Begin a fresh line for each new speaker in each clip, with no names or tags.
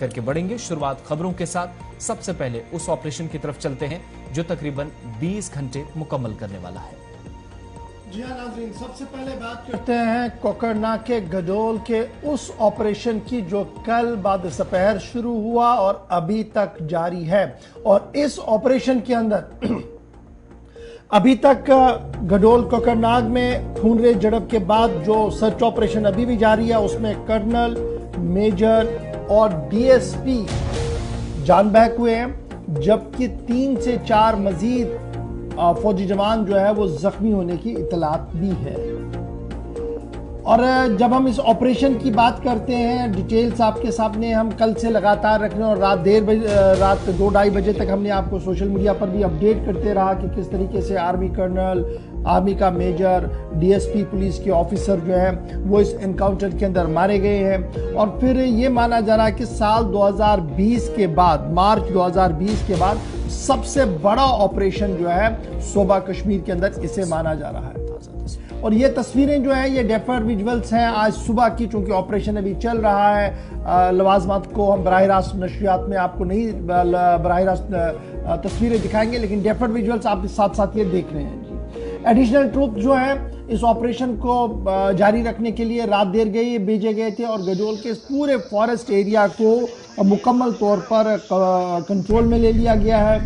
करके बढ़ेंगे। शुरुआत खबरों के साथ। सबसे पहले उस ऑपरेशन की तरफ चलते हैं जो तकरीबन 20 घंटे मुकम्मल करने वाला है।
जी हाँ नाज़रीन, सबसे पहले बात करते हैं कोकरनाग के गडोल के उस ऑपरेशन की जो कल बाद दोपहर शुरू हुआ और अभी तक जारी है। और इस ऑपरेशन के अंदर अभी तक गडोल कोकरनाग में खून झड़प के बाद जो सर्च ऑपरेशन अभी भी जारी है उसमें कर्नल, मेजर और डीएसपी जान बहक हुए हैं, जबकि 3 से 4 मजीद फौजी जवान जो है वो जख्मी होने की इतलात भी है। और जब हम इस ऑपरेशन की बात करते हैं, डिटेल्स आपके सामने हम कल से लगातार रख रहे हैं और रात 2-2:30 बजे तक हमने आपको सोशल मीडिया पर भी अपडेट करते रहा कि किस तरीके से आर्मी कर्नल, आर्मी का मेजर, डीएसपी पुलिस के ऑफिसर जो हैं वो इस एनकाउंटर के अंदर मारे गए हैं। और फिर ये माना जा रहा है कि साल 2020 के बाद, मार्च 2020 के बाद सबसे बड़ा ऑपरेशन जो है सूबा कश्मीर के अंदर इसे माना जा रहा है। और ये तस्वीरें जो है ये डेफर्ड विजुअल्स हैं आज सुबह की, चूंकि ऑपरेशन अभी चल रहा है। लवाजमात को हम बराह रास्त नशरियात में आपको नहीं बराह रास्त तस्वीरें दिखाएंगे, लेकिन डेफर्ड विजुअल्स आप साथ साथ ये देख रहे हैं जी। एडिशनल ट्रूप जो है इस ऑपरेशन को जारी रखने के लिए रात देर गई भेजे गए थे और गडोल के पूरे फॉरेस्ट एरिया को मुकम्मल तौर पर कंट्रोल में ले लिया गया है।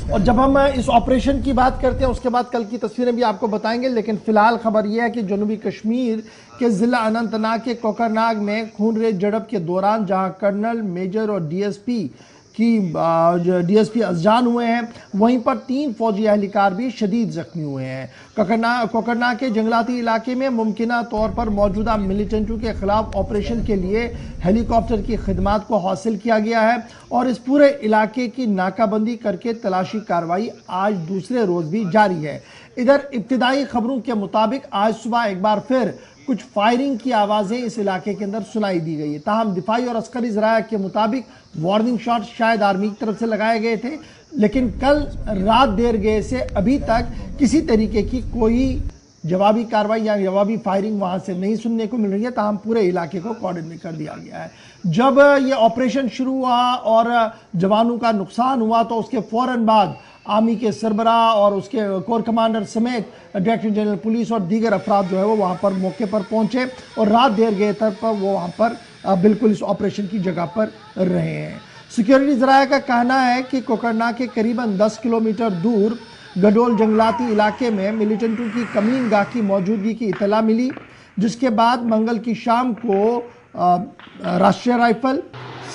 और जब हम इस ऑपरेशन की बात करते हैं उसके बाद कल की तस्वीरें भी आपको बताएंगे, लेकिन फिलहाल खबर यह है कि जनूबी कश्मीर के जिला अनंतनाग के कोकरनाग में खून झड़प के दौरान जहां कर्नल, मेजर और डीएसपी अजान हुए हैं, वहीं पर 3 फौजी एहलकार भी शदीद जख्मी हुए हैं। कोकरनाग के जंगलाती इलाके में मुमकिना तौर पर मौजूदा मिलिटेंटों के खिलाफ ऑपरेशन के लिए हेलीकॉप्टर की खिदमात को हासिल किया गया है और इस पूरे इलाके की नाकाबंदी करके तलाशी कार्रवाई आज दूसरे रोज भी जारी है। इधर इब्तिदाई खबरों के मुताबिक आज सुबह एक बार फिर कुछ फायरिंग की आवाजें इस इलाके के अंदर सुनाई दी गई है। ताहम दिफाई और अस्करी ज़राया के मुताबिक वार्निंग शॉट शायद आर्मी की तरफ से लगाए गए थे, लेकिन कल रात देर गए से अभी तक किसी तरीके की कोई जवाबी कार्रवाई या जवाबी फायरिंग वहां से नहीं सुनने को मिल रही है। ताहम पूरे इलाके को कॉर्डन कर दिया गया है। जब ये ऑपरेशन शुरू हुआ और जवानों का नुकसान हुआ तो उसके फौरन बाद आर्मी के सरबराह और उसके कोर कमांडर समेत डायरेक्टर जनरल पुलिस और दीगर अफराद जो है वो वहाँ पर मौके पर पहुँचे और रात देर गए तक पर वो वहाँ पर बिल्कुल इस ऑपरेशन की जगह पर रहे हैं। सिक्योरिटी ज़राया का कहना है कि कोकरनाग के करीबन 10 किलोमीटर दूर गडोल जंगलाती इलाके में मिलिटेंटों की कमीन गाह की मौजूदगी की इतला मिली, जिसके बाद मंगल की शाम को राष्ट्रीय राइफल,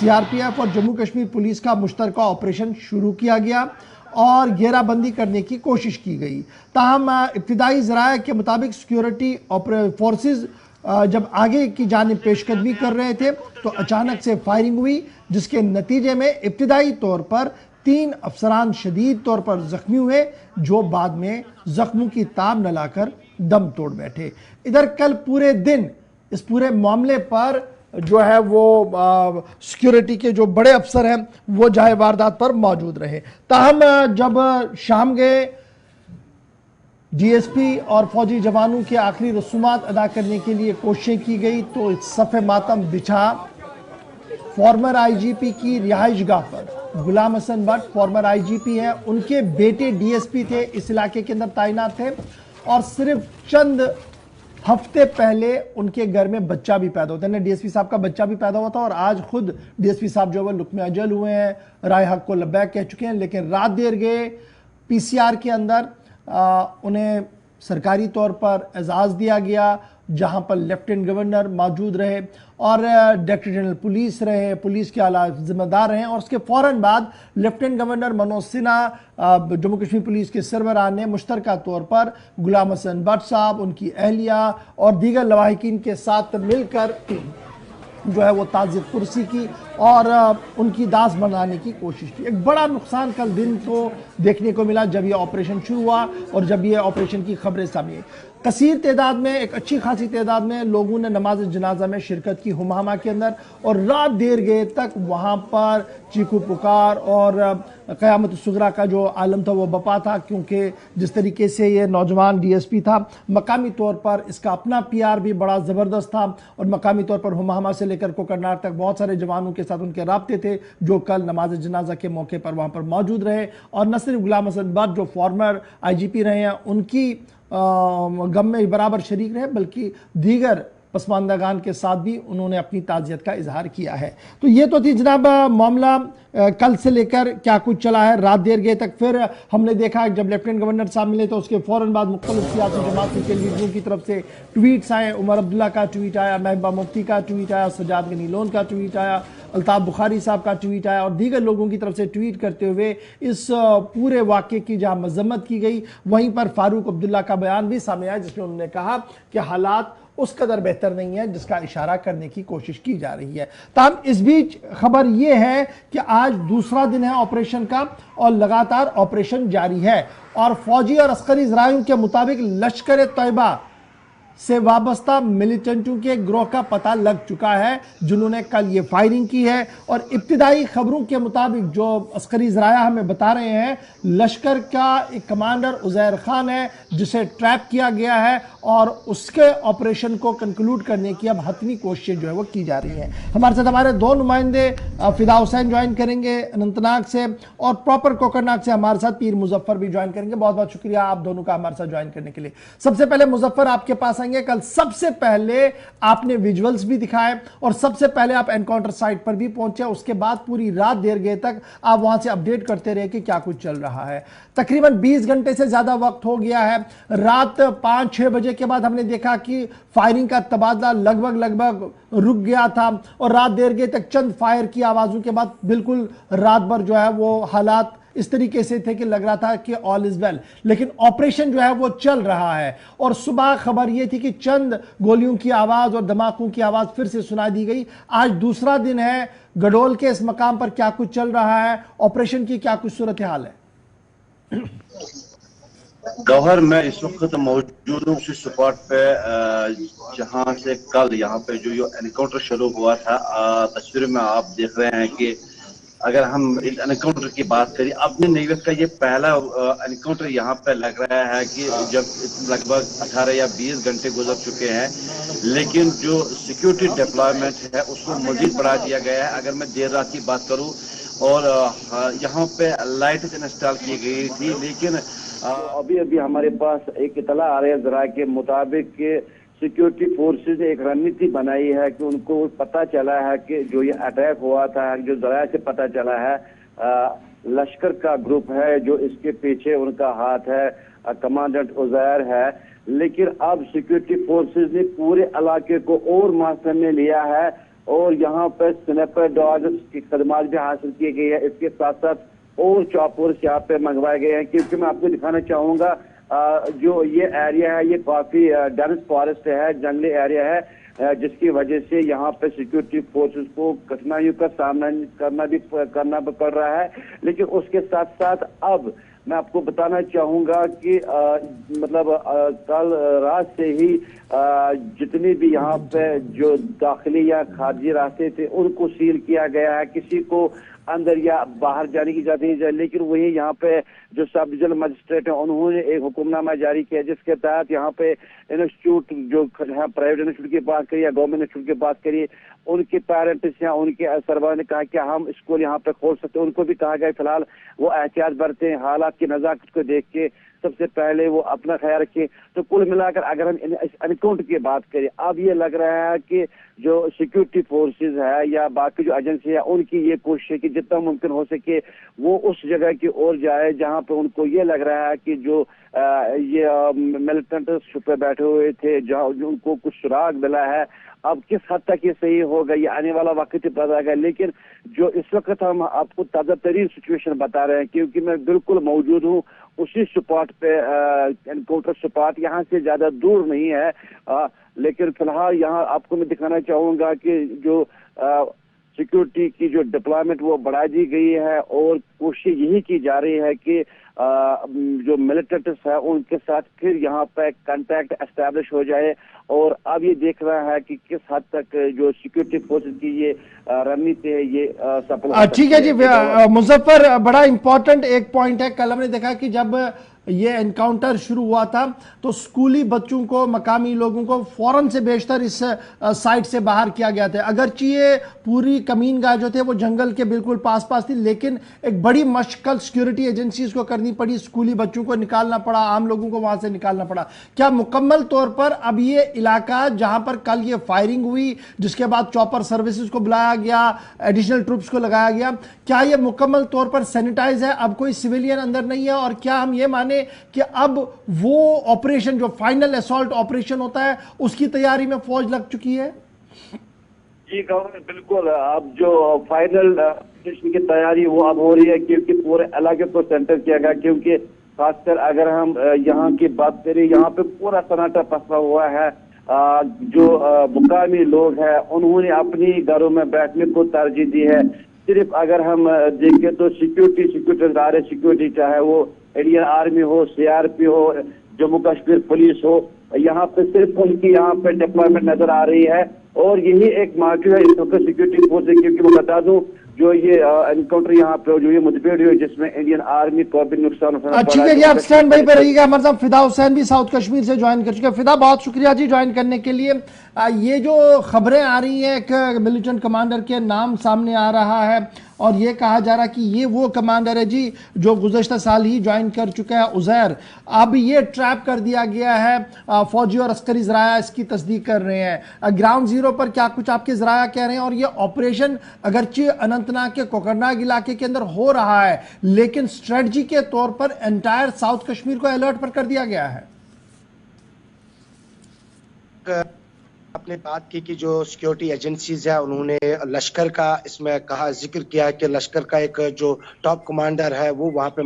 सीआरपीएफ और जम्मू कश्मीर पुलिस का मुश्तरका ऑपरेशन शुरू किया गया और घेराबंदी करने की कोशिश की गई। ताहम इब्तिदाई ज़राया के मुताबिक सिक्योरिटी फोर्सेस जब आगे की जानिब पेशकदमी कर रहे थे तो अचानक से फायरिंग हुई, जिसके नतीजे में इब्तिदाई तौर पर 3 अफसरान शदीद तौर पर जख्मी हुए, जो बाद में जख्मों की ताब न लाकर दम तोड़ बैठे। इधर कल पूरे दिन इस पूरे मामले पर जो है वो सिक्योरिटी के जो बड़े अफसर हैं वो जाए वारदात पर मौजूद रहे। ताहम जब शाम गए डीएसपी और फौजी जवानों के आखिरी रसूमात अदा करने के लिए कोशिशें की गई तो सफ़े मातम बिछा फॉर्मर आईजीपी की रिहाइशगाह पर। गुलाम हसन भट्ट फॉर्मर आईजीपी हैं, उनके बेटे डीएसपी थे, इस इलाके के अंदर तैनात थे और सिर्फ चंद हफ्ते पहले उनके घर में बच्चा भी पैदा होता है। डीएसपी साहब का बच्चा भी पैदा हुआ था और आज खुद डीएसपी साहब जो है लुक्मे अजल हुए हैं, राय हक को लब्बैक कह चुके हैं, लेकिन रात देर गए पीसीआर के अंदर उन्हें सरकारी तौर पर एजाज़ दिया गया, जहां पर लेफ्टिनेंट गवर्नर मौजूद रहे और डायरेक्टर जनरल पुलिस रहे, पुलिस के आला जिम्मेदार रहे। और उसके फ़ौरन बाद lieutenant governor Manoj Sinha, Jammu Kashmir police के सरबराह ने मुश्तरका तौर पर गुलाम हसन भट्ट साहब, उनकी अहलिया और दीगर लवाहिकीन के साथ मिलकर जो है वो ताज़िब कुर्सी की और उनकी दास बनाने की कोशिश की। एक बड़ा नुकसान कल दिन को देखने को मिला जब ये ऑपरेशन शुरू हुआ और जब ये ऑपरेशन की खबरें सामने आई। कसीर तादाद में, एक अच्छी खासी तादाद में लोगों ने नमाज जनाजा में शिरकत की हुमामा के अंदर और रात देर गए तक वहाँ पर चीखू पुकार और क़यामत सुगरा का जो आलम था वो बपा था, क्योंकि जिस तरीके से ये नौजवान डीएसपी था, मकामी तौर पर इसका अपना पीआर भी बड़ा ज़बरदस्त था और मकामी तौर पर हुमामा से लेकर कोकरनाग तक बहुत सारे जवानों के साथ उनके राब्ते थे, जो कल नमाज जनाजा के मौके पर वहां पर मौजूद रहे। और न सिर्फ गुलाम हसन बट जो फॉर्मर IGP रहे हैं, उनकी गम में बराबर शरीक रहे, बल्कि दीगर पसमानदागान के साथ भी उन्होंने अपनी ताज़ियत का इजहार किया है। तो ये तो थी जनाब मामला कल से लेकर क्या कुछ चला है रात देर गए तक। फिर हमने देखा जब लेफ्टिनेंट गवर्नर साहब मिले तो उसके फौरन बाद मुख्तलिफ सियासी जमातों के लीडरों की तरफ से ट्वीट्स आए। उमर अब्दुल्ला का ट्वीट आया, महबूबा मुफ्ती का ट्वीट आया, सजाद गनी लोन का ट्वीट आया, अल्ताफ बुखारी साहब का ट्वीट आया और दीगर लोगों की तरफ से ट्वीट करते हुए इस पूरे वाक़े की जहां मजम्मत की गई, वहीं पर फारूक अब्दुल्ला का बयान भी सामने आया जिसमें उन्होंने कहा कि हालात उस कदर बेहतर नहीं है जिसका इशारा करने की कोशिश की जा रही है। ताहम इस बीच खबर यह है कि आज दूसरा दिन है ऑपरेशन का और लगातार ऑपरेशन जारी है और फौजी और अस्करी ज़राइयों के मुताबिक लश्कर तैयबा से वाबस्ता मिलिटेंटों के ग्रोह का पता लग चुका है जिन्होंने कल ये फायरिंग की है। और इब्तिदाई खबरों के मुताबिक जो अस्करी ज़राया हमें बता रहे हैं, लश्कर का एक कमांडर उज़ैर खान है जिसे ट्रैप किया गया है और उसके ऑपरेशन को कंक्लूड करने की अब हतमी कोशिशें जो है वो की जा रही हैं। हमारे साथ हमारे दो नुमाइंदे फिदा हुसैन ज्वाइन करेंगे अनंतनाग से और प्रॉपर कोकरनाग से हमारे साथ पीर मुजफ्फर भी ज्वाइन करेंगे। बहुत बहुत शुक्रिया आप दोनों का हमारे साथ ज्वाइन करने के लिए। सबसे पहले मुजफ्फर आपके पास आएंगे। कल सबसे पहले आपने विजुअल्स भी दिखाए और सबसे पहले आप एनकाउंटर साइट पर भी पहुंचे, उसके बाद पूरी रात देर गए तक आप वहां से अपडेट करते रहे कि क्या कुछ चल रहा है। तकरीबन 20 घंटे से ज्यादा वक्त हो गया है। रात 5-6 बजे के बाद हमने देखा कि फायरिंग का तबादला लगभग रुक गया था और रात देर गए तक चंद फायर की आवाजों के बाद बिल्कुल रात भर जो है वो हालात इस तरीके से थे कि लग रहा था कि ऑल इज वेल, लेकिन ऑपरेशन जो है वो चल रहा है। और सुबह खबर यह थी कि चंद गोलियों की आवाज और धमाकों की आवाज फिर से सुनाई दी गई। आज दूसरा दिन है, गडोल के इस मकाम पर क्या कुछ चल रहा है, ऑपरेशन की क्या कुछ सूरत हाल है?
गौहर, मैं इस वक्त मौजूद हूँ उसी स्पॉट पे जहाँ से कल यहाँ पे जो एनकाउंटर शुरू हुआ था। तस्वीर में आप देख रहे हैं कि अगर हम इस एनकाउंटर की बात करें, अपने नेवियत का ये पहला एनकाउंटर यहाँ पे लग रहा है कि जब लगभग 18 या 20 घंटे गुजर चुके हैं, लेकिन जो सिक्योरिटी डिप्लॉयमेंट है उसको मजीद बढ़ा दिया गया है। अगर मैं देर रात की बात करूँ और यहाँ पे लाइट इंस्टॉल की गई थी, लेकिन अभी हमारे पास एक इतला आ रहा है जरा के मुताबिक कि सिक्योरिटी फोर्सेस ने एक रणनीति बनाई है कि उनको पता चला है कि जो ये अटैक हुआ था, जो जराया से पता चला है लश्कर का ग्रुप है जो इसके पीछे उनका हाथ है, कमांडेंट उज़ैर है। लेकिन अब सिक्योरिटी फोर्सेस ने पूरे इलाके को और मास्टर में लिया है और यहाँ पर स्नाइपर डॉग्स की खदमात भी हासिल की गई है। इसके साथ साथ और चॉपर्स यहाँ पे मंगवाए गए हैं, क्योंकि मैं आपको दिखाना चाहूंगा जो ये एरिया है ये काफी डेंस फॉरेस्ट है, जंगली एरिया है, जिसकी वजह से यहाँ पे सिक्योरिटी फोर्सेस को कठिनाइयों का सामना करना पड़ रहा है। लेकिन उसके साथ साथ अब मैं आपको बताना चाहूंगा कि कल रात से ही जितनी भी यहाँ पे जो दाखिली या खारजी रास्ते थे उनको सील किया गया है। किसी को अंदर या बाहर जाने की इजाजत नहीं है। लेकिन वही यहाँ पे जो सब डिविजनल मजिस्ट्रेट है उन्होंने एक हुक्मनामा जारी किया जिसके तहत यहाँ पे इंस्टीट्यूट जो प्राइवेट इंस्टीट्यूट की बात करिए या गवर्नमेंट इंस्टीट्यूट की बात करिए, उनके पेरेंट्स या उनके सरबराह ने कहा कि हम स्कूल यहाँ पे खोल सकते हैं। उनको भी कहा गया फिलहाल वो एहतियात बरतें, हालात की नजाकत को देख के सबसे पहले वो अपना ख्याल रखें। तो कुल मिलाकर अगर हम इस एनकाउंटर की बात करें, अब ये लग रहा है कि जो सिक्योरिटी फोर्सेस है या बाकी जो एजेंसी है उनकी ये कोशिश है कि जितना मुमकिन हो सके वो उस जगह की ओर जाए जहां पे उनको ये लग रहा है कि जो ये मिलिटेंट छुपे बैठे हुए थे, जहां उनको कुछ सुराग मिला है। अब किस हद तक ये सही होगा ये आने वाला वक्त ही पता होगा। लेकिन जो इस वक्त हम आपको ताज़ा तरीन सिचुएशन बता रहे हैं, क्योंकि मैं बिल्कुल मौजूद हूँ उसी स्पॉट पे, एनकाउंटर स्पॉट यहाँ से ज्यादा दूर नहीं है। लेकिन फिलहाल यहाँ आपको मैं दिखाना चाहूंगा कि जो सिक्योरिटी की जो डिप्लॉयमेंट वो बढ़ा दी गई है और कोशिश यही की जा रही है कि जो मिलिटेंट्स है उनके साथ फिर यहाँ पे कांटेक्ट एस्टैब्लिश हो जाए। और अब ये देख रहा है कि किस हद तक जो सिक्योरिटी फोर्सेस की ये रणनीति है ये सफल।
ठीक है जी मुजफ्फर, बड़ा इंपॉर्टेंट एक पॉइंट है। कल हमने देखा कि जब ये एनकाउंटर शुरू हुआ था तो स्कूली बच्चों को, मकामी लोगों को फौरन से बेशतर इस साइट से बाहर किया गया था। अगरचे ये पूरी कमीनगाह जो थे वो जंगल के बिल्कुल पास पास थी, लेकिन एक बड़ी मशक्कत सिक्योरिटी एजेंसीज को करनी पड़ी, स्कूली बच्चों को निकालना पड़ा, आम लोगों को वहां से निकालना पड़ा। क्या मुकम्मल तौर पर अब ये इलाका जहां पर कल ये फायरिंग हुई, जिसके बाद चॉपर सर्विसेज को बुलाया गया, एडिशनल ट्रूप्स को लगाया गया, क्या ये मुकम्मल तौर पर सैनिटाइज है, अब कोई सिविलियन अंदर नहीं है? और क्या हम ये माने कि अब वो ऑपरेशन जो फाइनल असॉल्ट ऑपरेशन होता है उसकी तैयारी में फौज लग चुकी है?
जी गवर्नर, बिल्कुल। अब जो फाइनल ऑपरेशन की तैयारी वो अब हो रही है, क्योंकि पूरे इलाके को सेंटर किया गया। क्योंकि खासकर अगर हम यहाँ की बात करें, यहाँ पे पूरा सन्नाटा पसरा हुआ है। जो मुकामी लोग हैं उन्होंने अपनी घरों में बैठने को तरजीह दी है। सिर्फ अगर हम देखें तो सिक्योरिटी चाहे वो इंडियन आर्मी हो, सीआरपी हो, जम्मू कश्मीर पुलिस हो, यहाँ पे सिर्फ उनकी यहाँ पे डिप्लॉयमेंट नजर आ रही है। और यही एक मार्ग है इस वक्त सिक्योरिटी फोर्स, क्योंकि मैं बता दूं जो ये एनकाउंटर यहाँ पे जो ये मुठभेड़ हुई जिसमें इंडियन आर्मी को भी नुकसान उठाना पड़ा।
ठीक है, आप स्टैंड बाई पे रहिएगा। हमारे साथ फिदा हुसैन भी साउथ कश्मीर से ज्वाइन कर चुके हैं। फिदा, बहुत शुक्रिया जी ज्वाइन करने के लिए। ये जो खबरें आ रही हैं, एक मिलिटेंट कमांडर के नाम सामने आ रहा है और ये कहा जा रहा है कि ये वो कमांडर है जी जो गुज़श्ता साल ही ज्वाइन कर चुका है, उज़ैर। अब ये ट्रैप कर दिया गया है। फौजी और अस्करी ज़राया इसकी तस्दीक कर रहे हैं। ग्राउंड जीरो पर क्या कुछ आपके ज़राया कह रहे हैं? और ये ऑपरेशन अगरचे अनंतनाग के कोकरनाग इलाके के अंदर हो रहा है, लेकिन स्ट्रेटजी के तौर पर एंटायर साउथ कश्मीर को अलर्ट पर कर दिया गया है।
आपने बात की कि जो सिक्योरिटी एजेंसीज है उन्होंने लश्कर का इसमें कहा, जिक्र किया है कि लश्कर का एक जो टॉप कमांडर है वो वहां पे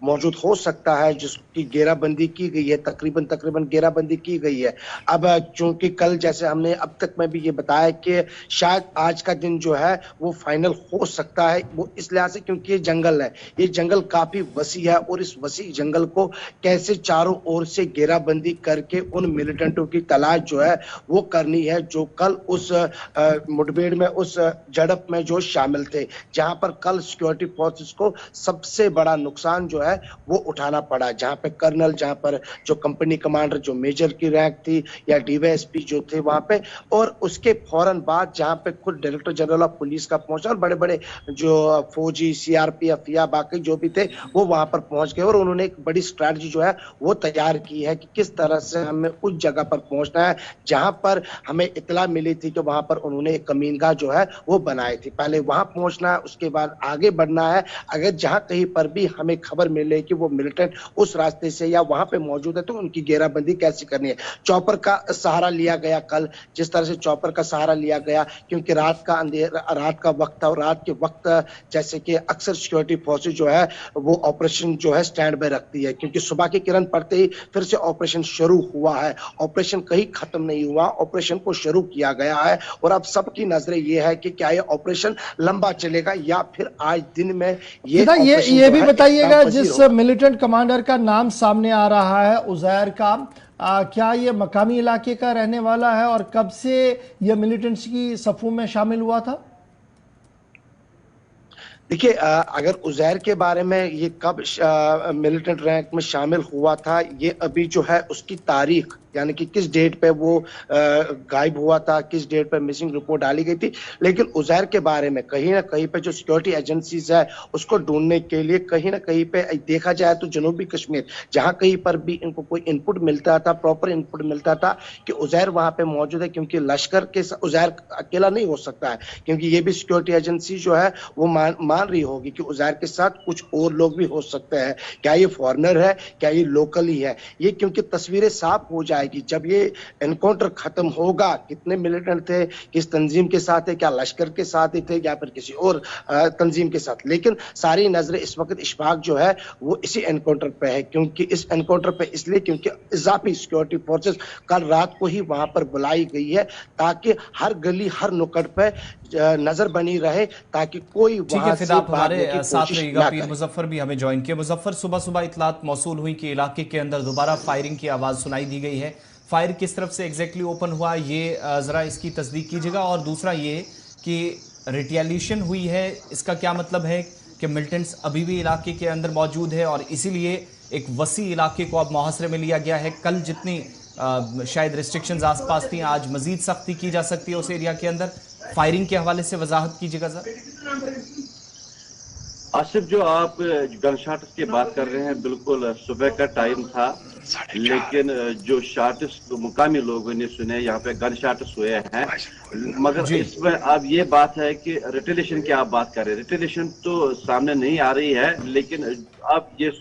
मौजूद हो सकता है, जिसकी घेराबंदी की गई है, तकरीबन घेराबंदी की गई है। अब चूंकि कल जैसे हमने अब तक में भी ये बताया कि शायद आज का दिन जो है वो फाइनल हो सकता है, वो इस लिहाज से क्योंकि ये जंगल है, ये जंगल काफी वसी है और इस वसी जंगल को कैसे चारों ओर से घेराबंदी करके उन मिलिटेंटों की तलाश जो है वो करनी है जो कल उस मुठभेड़ में, उस झड़प में जो शामिल थे, जहां पर कल सिक्योरिटी फोर्सेस को सबसे बड़ा नुकसान जो है वो उठाना पड़ा। जहां पे कर्नल, जहां पर जो कंपनी कमांडर, जो मेजर की रैंक थी या डीवाईएसपी जो थे वहां पे, और उसके फौरन बाद जहां पे खुद डायरेक्टर जनरल ऑफ पुलिस का पहुंचा और बड़े बड़े जो फौजी, सीआरपीएफ या बाकी जो भी थे वो वहां पर पहुंच गए और उन्होंने एक बड़ी स्ट्रैटेजी जो है वो तैयार की है कि किस तरह से हमें उस जगह पर पहुंचना है जहां पर हमें इतला मिली थी कि वहां पर उन्होंने एक कमीनगाह जो है वो बनाई थी। पहले वहां पहुंचना है, उसके बाद आगे बढ़ना है। अगर जहां कहीं पर भी हमें खबर मिले कि वो मिलिटेंट उस रास्ते से या वहां पे मौजूद है तो उनकी घेराबंदी कैसे करनी है। चॉपर का सहारा लिया गया कल, जिस तरह से चॉपर का सहारा लिया गया, क्योंकि रात का अंधेरा, रात का वक्त था और रात के वक्त जैसे कि अक्सर सिक्योरिटी फोर्सेज जो है वो ऑपरेशन जो है स्टैंड बाय रखती है, क्योंकि सुबह की किरण पड़ते ही फिर से ऑपरेशन शुरू हुआ है। ऑपरेशन कहीं खत्म नहीं हुआ, ऑपरेशन को शुरू किया गया है और अब सबकी नजरें ये है कि क्या ये ऑपरेशन लंबा चलेगा या फिर आज दिन में
ये भी बताइएगा, जिस मिलिटेंट कमांडर का नाम सामने आ रहा है उज़ैर का, क्या ये मकामी इलाके का रहने वाला है और कब से ये मिलिटेंट्स की सफों में शामिल हुआ था?
देखिए, अगर उज़ैर के बारे में ये कब मिलिटेंट रैंक में शामिल हुआ था, ये अभी जो है उसकी तारीख यानी कि किस डेट पे वो गायब हुआ था, किस डेट पे मिसिंग रिपोर्ट डाली गई थी, लेकिन उज़ैर के बारे में कहीं ना कहीं पे जो सिक्योरिटी एजेंसीज है उसको ढूंढने के लिए कहीं ना कहीं पे देखा जाए तो जनूबी कश्मीर जहां कहीं पर भी इनको कोई इनपुट मिलता था, प्रॉपर इनपुट मिलता था कि उज़ैर वहां पे मौजूद है, क्योंकि लश्कर के उज़ैर अकेला नहीं हो सकता है, क्योंकि ये भी सिक्योरिटी एजेंसी जो है वो मान रही होगी कि उज़ैर के साथ कुछ और लोग भी हो सकते हैं। क्या ये फॉरेनर है, क्या ये लोकल ही है, ये क्योंकि तस्वीरें साफ हो जाएगी जब ये एनकाउंटर खत्म होगा। कितने मिलिटेंट थे, किस तंजीम के साथ थे, क्या लश्कर के साथ ही थे या फिर किसी और तंजीम के साथ, लेकिन सारी नजरें इस वक्त इशफाक जो है वो इसी एनकाउंटर पे है। क्योंकि इस एनकाउंटर पे इसलिए क्योंकि इजाफी सिक्योरिटी फोर्सेस कल रात को ही वहां पर बुलाई गई है ताकि हर गली, हर नुक्कड़ पे नजर बनी रहे ताकि कोई वहां से
हमारे साथ रहेगा। पीर मुजफ्फर भी हमें ज्वाइन किया। मुजफ्फर, सुबह सुबह इतलात मौसूल हुई कि इलाके के अंदर दोबारा फायरिंग की आवाज सुनाई दी गई है। फायर किस तरफ से एग्जैक्टली ओपन हुआ, ये जरा इसकी तस्दीक कीजिएगा। और दूसरा ये कि रिटेलिएशन हुई है, इसका क्या मतलब है कि मिलिटेंट्स अभी भी इलाके के अंदर मौजूद है और इसीलिए एक वसी इलाके को अब मुहासरे में लिया गया है। कल जितनी शायद रिस्ट्रिक्शंस आसपास थी, आज मजीद सख्ती की जा सकती है उस एरिया के अंदर। फायरिंग के हवाले से वजाहत कीजिएगा सर।
आसिफ, जो आप गन शॉट की बात कर रहे हैं, बिल्कुल सुबह का टाइम था, लेकिन जो शॉट्स मुकामी लोगों ने सुने, यहाँ पे गन शॉट्स हुए हैं। मगर इसमें अब ये बात है कि रिटेलिएशन की आप बात कर रहे हैं, रिटेलिएशन तो सामने नहीं आ रही है, लेकिन अब ये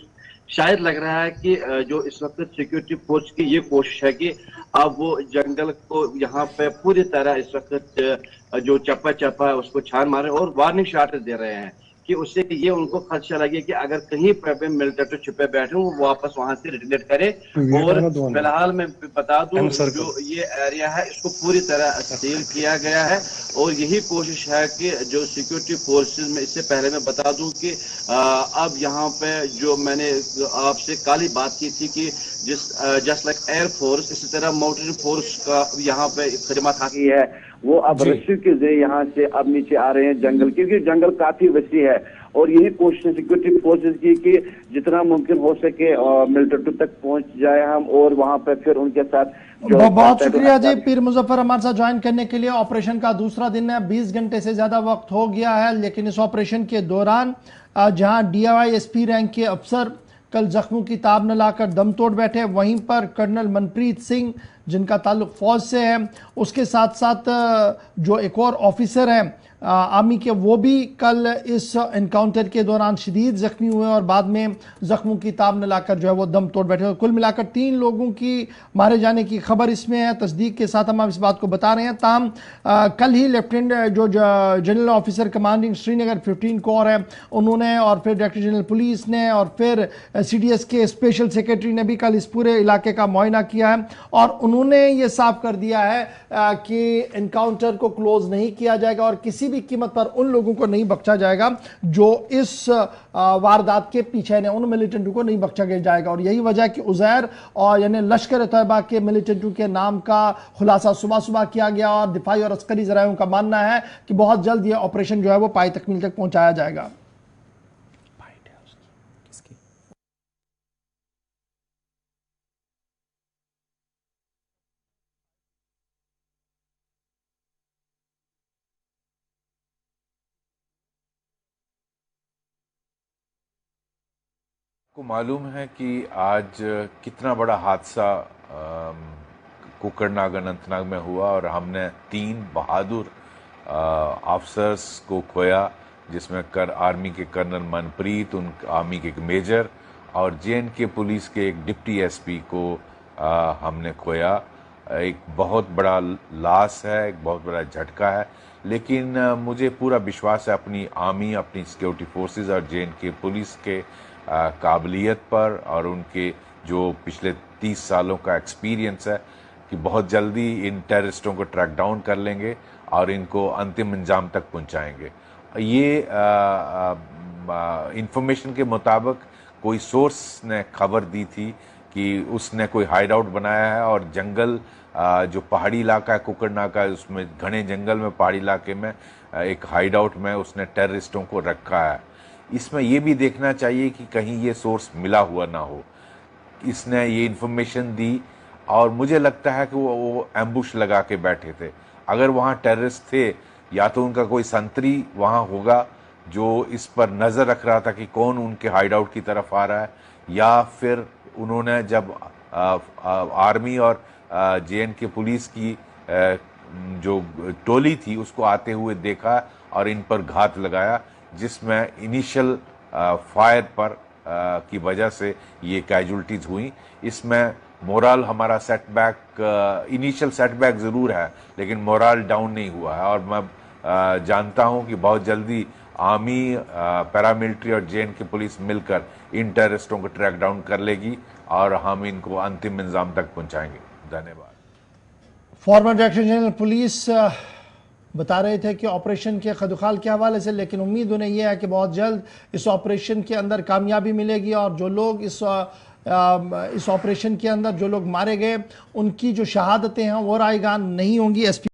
शायद लग रहा है कि जो इस वक्त सिक्योरिटी फोर्स की ये कोशिश है कि अब वो जंगल को यहाँ पे पूरी तरह इस वक्त जो चप्पा चप्पा है उसको छान मारे और वार्निंग शॉट दे रहे हैं कि उससे ये उनको खदशा लगे कि अगर कहीं पे मिलिटेंट छुपे बैठे वो वापस वहां से रिटेलिएट करे। और फिलहाल मैं बता दूं, जो ये एरिया है इसको पूरी तरह सील किया गया है और यही कोशिश है कि जो सिक्योरिटी फोर्सेस में, इससे पहले मैं बता दूं कि अब यहाँ पे जो मैंने आपसे कल ही बात की थी कि जस्ट लाइक एयर फोर्स, इसी तरह माउंटेन फोर्स का यहाँ पे खिदमत हाकी है, वो अब रस्सी के जरिए यहाँ से अब नीचे आ रहे हैं जंगल, क्योंकि जंगल काफी वसी है। और यही कोशिश सिक्योरिटी फोर्सेज की कि जितना मुमकिन हो सके मिलिटेंट तक पहुंच जाए हम, और वहां पर फिर उनके साथ
बहुत शुक्रिया जी पीर मुजफ्फर हमारे साथ ज्वाइन करने के लिए। ऑपरेशन का दूसरा दिन है, 20 घंटे से ज्यादा वक्त हो गया है, लेकिन इस ऑपरेशन के दौरान जहां DISP रैंक के अफसर कल जख्मों की ताब न लाकर दम तोड़ बैठे, वहीं पर कर्नल मनप्रीत सिंह जिनका ताल्लुक फौज से है, उसके साथ साथ जो एक और ऑफिसर हैं आर्मी के, वो भी कल इस एनकाउंटर के दौरान शदीद जख्मी हुए और बाद में जख्मों की ताब न लाकर जो है वो दम तोड़ बैठे। कुल मिलाकर 3 लोगों की मारे जाने की खबर इसमें है। तस्दीक के साथ हम इस बात को बता रहे हैं। ताहम कल ही लेफ्टिनेंट जो general officer commanding Srinagar 15 core है उन्होंने, और फिर डायरेक्टर जनरल पुलिस ने, और फिर CDS के स्पेशल सेक्रेटरी ने भी कल इस पूरे इलाके का मुआयना किया है और उन्होंने ये साफ कर दिया है कि एनकाउंटर को क्लोज नहीं किया जाएगा और किसी भी कीमत पर उन लोगों को नहीं बख्शा जाएगा जो इस वारदात के पीछे हैं, उन मिलिटेंटों को नहीं बख्शा जाएगा। और यही वजह है कि उज़ैर और यानी लश्कर तैयबा के मिलिटेंटों के नाम का खुलासा सुबह सुबह किया गया और दिफाई और अस्करी ज़रायों का मानना है कि बहुत जल्द यह ऑपरेशन जो है वो पाई तकमील तक पहुंचाया जाएगा।
को मालूम है कि आज कितना बड़ा हादसा कुकरनाग अनंतनाग में हुआ और हमने 3 बहादुर ऑफिसर्स को खोया, जिसमें आर्मी के कर्नल मनप्रीत, उन आर्मी के एक मेजर और JNK पुलिस के एक डिप्टी SP को हमने खोया। एक बहुत बड़ा लॉस है, एक बहुत बड़ा झटका है, लेकिन मुझे पूरा विश्वास है अपनी आर्मी, अपनी सिक्योरिटी फोर्सेस और JNK पुलिस के काबिलियत पर और उनके जो पिछले 30 सालों का एक्सपीरियंस है कि बहुत जल्दी इन टेररिस्टों को ट्रैक डाउन कर लेंगे और इनको अंतिम अंजाम तक पहुंचाएंगे। ये इंफॉर्मेशन के मुताबिक कोई सोर्स ने खबर दी थी कि उसने कोई हाइड आउट बनाया है और जंगल जो पहाड़ी इलाका है कुकरनाग का, उसमें घने जंगल में पहाड़ी इलाके में एक हाइड आउट में उसने टेररिस्टों को रखा है। इसमें यह भी देखना चाहिए कि कहीं ये सोर्स मिला हुआ ना हो। इसने ये इन्फॉर्मेशन दी और मुझे लगता है कि वो एम्बुश लगा के बैठे थे। अगर वहाँ टेररिस्ट थे, या तो उनका कोई संतरी वहाँ होगा जो इस पर नज़र रख रहा था कि कौन उनके हाइड आउट की तरफ आ रहा है, या फिर उन्होंने जब आर्मी और JNK पुलिस की जो टोली थी उसको आते हुए देखा और इन पर घात लगाया, जिसमें इनिशियल फायर पर की वजह से ये कैजुअल्टीज हुई। इसमें मोरल हमारा सेटबैक, इनिशियल सेटबैक ज़रूर है, लेकिन मोरल डाउन नहीं हुआ है और मैं जानता हूं कि बहुत जल्दी आर्मी, पैरामिलिट्री और JNK पुलिस मिलकर इन टेररिस्टों को ट्रैक डाउन कर लेगी और हम इनको अंतिम इंजाम तक पहुंचाएंगे। धन्यवाद।
फॉर्मर डायरेक्टर जनरल पुलिस बता रहे थे कि ऑपरेशन के खदुखाल के हवाले से, लेकिन उम्मीद उन्हें यह है कि बहुत जल्द इस ऑपरेशन के अंदर कामयाबी मिलेगी और जो लोग इस ऑपरेशन के अंदर जो लोग मारे गए उनकी जो शहादतें हैं वो रायगान नहीं होंगी। SP